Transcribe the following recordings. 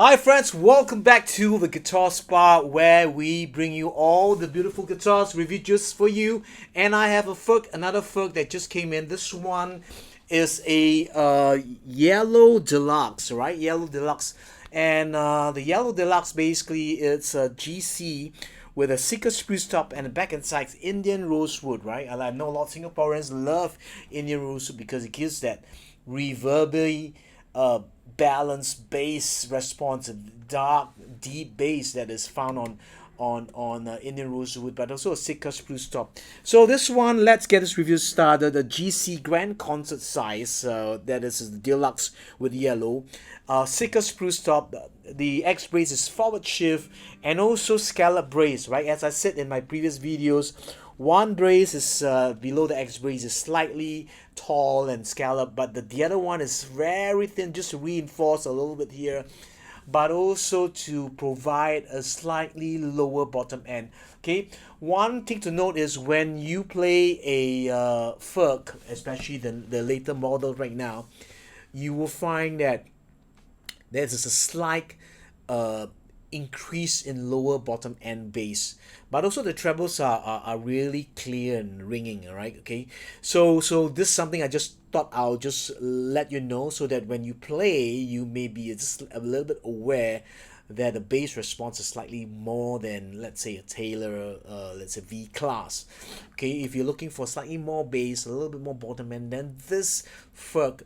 Hi friends, welcome back to the Guitar Spa where we bring you all the beautiful guitars reviewed just for you. And I have another Furch that just came in. This one is a yellow deluxe, right? Yellow deluxe. And the yellow deluxe basically it's a GC with a thicker spruce top and the back and sides Indian rosewood, right? And I know a lot of Singaporeans love Indian rosewood because it gives that reverby balanced bass response, a dark, deep bass that is found on Indian rosewood, but also a thicker spruce top. So this one, let's get this review started. The GC Grand Concert size, that is the deluxe with yellow, thicker spruce top. The X brace is forward shift and also scallop brace, right? As I said in my previous videos, one brace is below the X brace is slightly tall and scallop, but the other one is very thin, just to reinforce a little bit here, but also to provide a slightly lower bottom end. Okay, one thing to note is when you play a Furch, especially the later model right now, you will find that there's a slight increase in lower bottom end bass, but also the trebles are really clear and ringing. All right, okay, so this is something I just thought I'll just let you know, so that when you play you may be just a little bit aware that the bass response is slightly more than, let's say, a Taylor, let's say V class. Okay, if you're looking for slightly more bass, a little bit more bottom end, then this Furch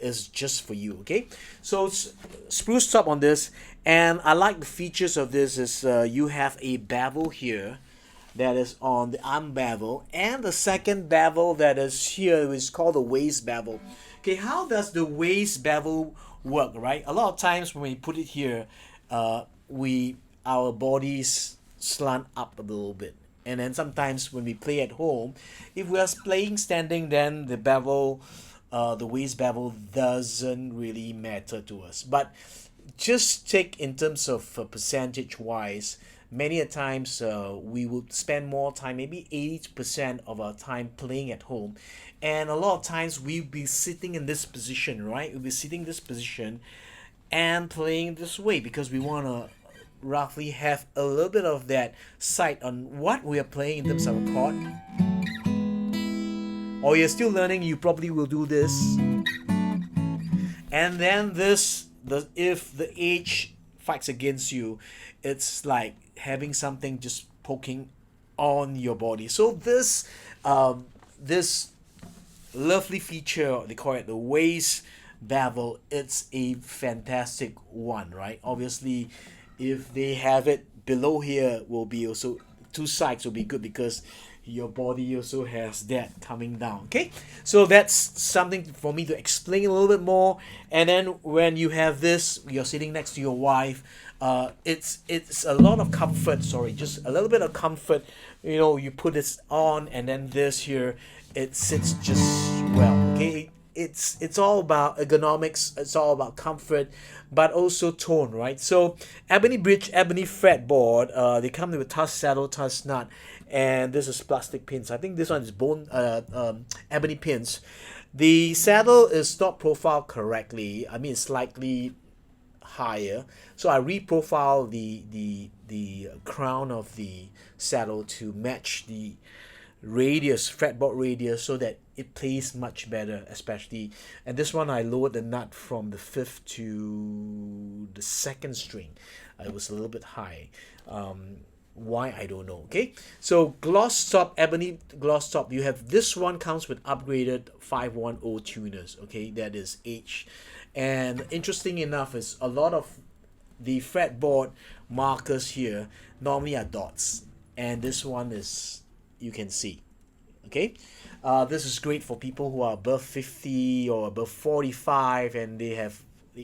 is just for you. Okay, so spruce top on this, and I like the features of this is you have a bevel here that is on the arm bevel, and the second bevel that is here is called the waist bevel. Okay, how does the waist bevel work, right? A lot of times when we put it here, our bodies slant up a little bit, and then sometimes when we play at home, if we are playing standing, then the bevel, the waist bevel doesn't really matter to us. But just take in terms of percentage wise, many a times we would spend more time, maybe 80% of our time playing at home, and a lot of times we'll be sitting in this position, right? We'll be sitting in this position and playing this way because we want to roughly have a little bit of that sight on what we are playing in terms of a chord. Or you're still learning, you probably will do this, and then if the age fights against you, it's like having something just poking on your body. So this lovely feature, they call it the waist bevel, it's a fantastic one, right? Obviously, if they have it below here, will be also two sides will be good because your body also has that coming down. Okay, so that's something for me to explain a little bit more. And then when you have this, you're sitting next to your wife, it's a lot of comfort, just a little bit of comfort. You know, you put this on, and then this here, it sits just well. Okay, it's all about ergonomics, it's all about comfort, but also tone, right? So ebony bridge, ebony fretboard, they come with tusk saddle, tusk nut, and this is plastic pins. I think this one is bone ebony pins. The saddle is not profiled correctly. I mean, it's slightly higher, so I reprofile the crown of the saddle to match the radius, fretboard radius, so that it plays much better, especially. And this one I lowered the nut from the 5th to the 2nd string. It was a little bit high. Why, I don't know. Okay, so gloss top, ebony gloss top, you have this one comes with upgraded 510 tuners. Okay, that is H. And interesting enough is a lot of the fretboard markers here normally are dots, and this one is, you can see. Okay, this is great for people who are above 50 or above 45, and they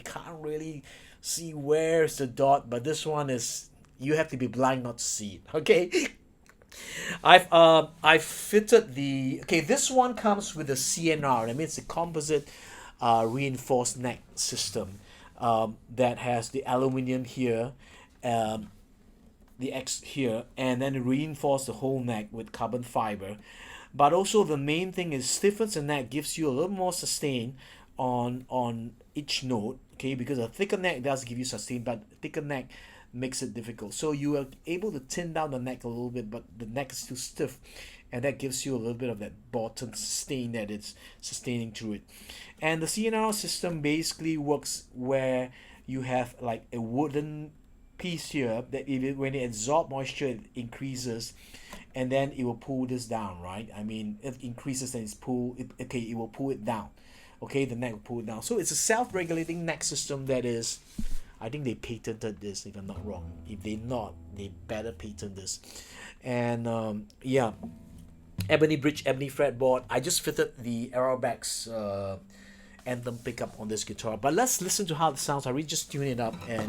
can't really see where's the dot, but this one is, you have to be blind not to see it. Okay, I've fitted the, okay, this one comes with a CNR. I mean, it's a composite reinforced neck system that has the aluminum here, the X here, and then reinforce the whole neck with carbon fiber. But also the main thing is stiffens the neck, gives you a little more sustain on each note, okay, because a thicker neck does give you sustain, but thicker neck makes it difficult. So you are able to thin down the neck a little bit, but the neck is still stiff, and that gives you a little bit of that bottom sustain that it's sustaining through it. And the CNR system basically works where you have like a wooden piece here that when it absorbs moisture, it increases, and then it will pull this down, right? I mean, it increases and it will pull it down. Okay, the neck will pull it down. So it's a self-regulating neck system that is, I think they patented this, if I'm not wrong. If they not, they better patent this. And yeah, ebony bridge, ebony fretboard. I just fitted the Aerobax anthem pickup on this guitar. But let's listen to how it sounds. I really just tune it up and.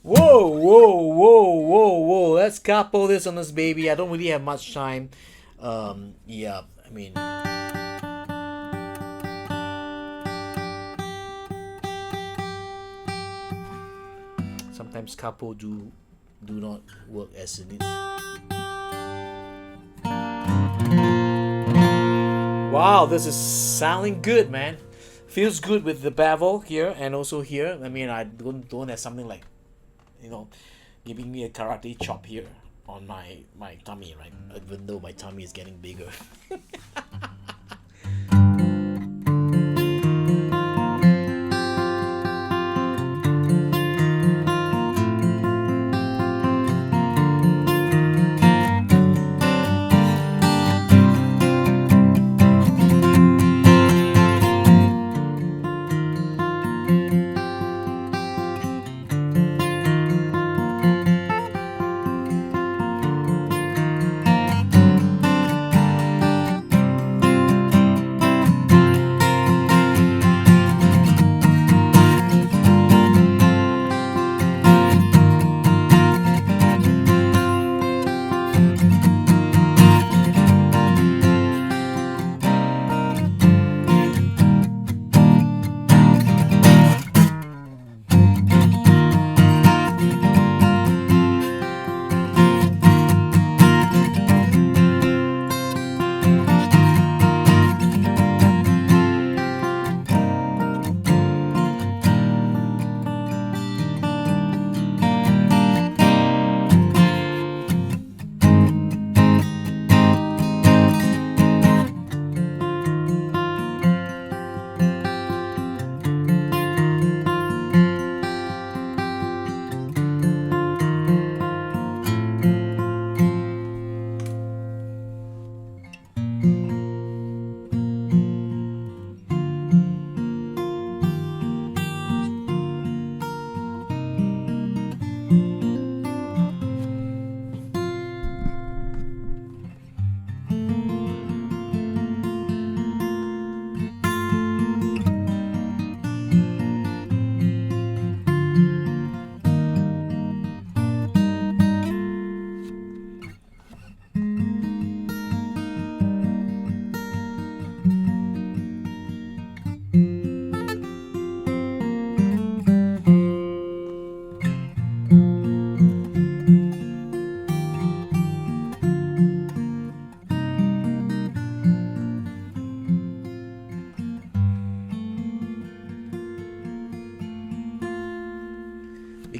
Whoa, whoa, whoa, whoa, whoa. Let's couple this on this baby. I don't really have much time. Yeah, I mean, sometimes couple do not work as it is. Wow, this is sounding good, man. Feels good with the bevel here and also here. I mean, I don't have something like, you know, giving me a karate chop here on my tummy, right? Even though my tummy is getting bigger.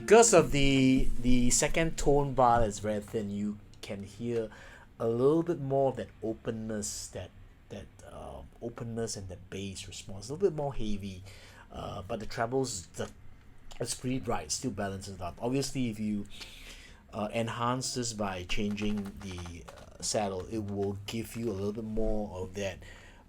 because of the second tone bar that's very thin, you can hear a little bit more of that openness, that openness and that bass response, a little bit more heavy. But the trebles, it's pretty bright, still balances it up. Obviously, if you enhance this by changing the saddle, it will give you a little bit more of that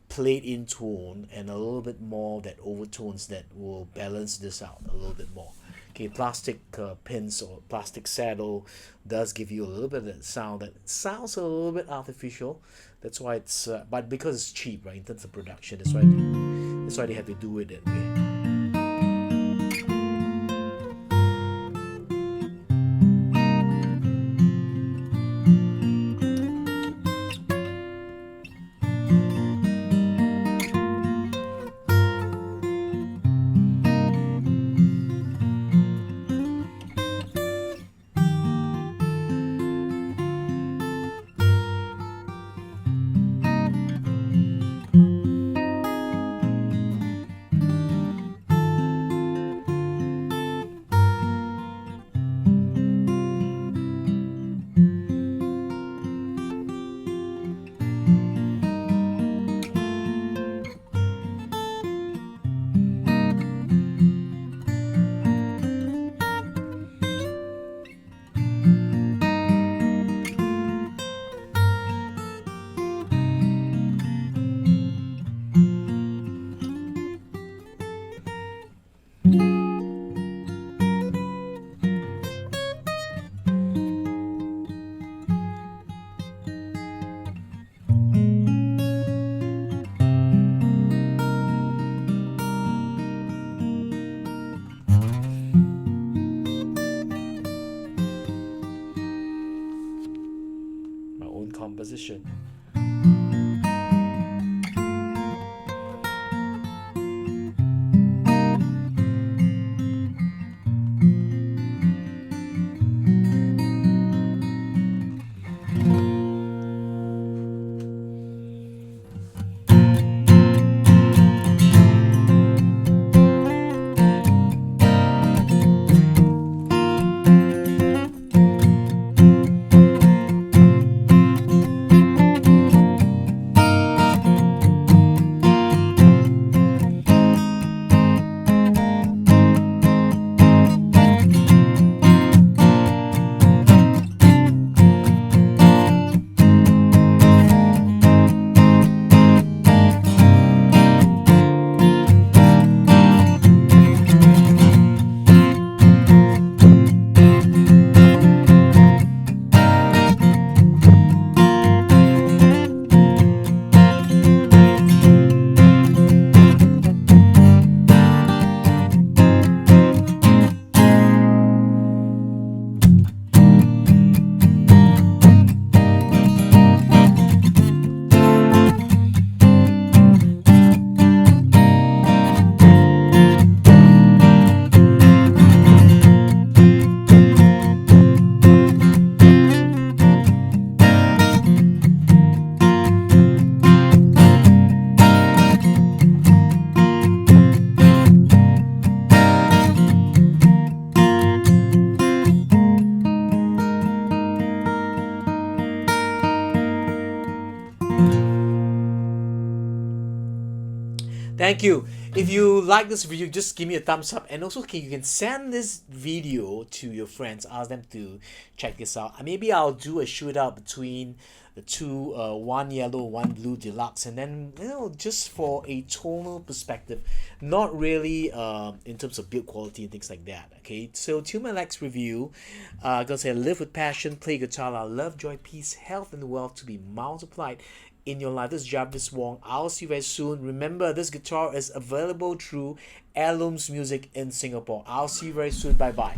played in tone and a little bit more of that overtones that will balance this out a little bit more. Okay, plastic pins or plastic saddle does give you a little bit of that sound that sounds a little bit artificial. That's why it's but because it's cheap, right, in terms of production, that's why they have to do it that way. My own composition. Thank you. If you like this video, just give me a thumbs up, and also you can send this video to your friends, ask them to check this out. Maybe I'll do a shootout between the two, one yellow, one blue deluxe, and then just for a tonal perspective, not really in terms of build quality and things like that. Okay, so till my next review, gonna say live with passion, play guitar, love, joy, peace, health, and wealth to be multiplied in your life. This is Jarvis Wong. I'll see you very soon. Remember, this guitar is available through Heirlooms Music in Singapore. I'll see you very soon. Bye bye.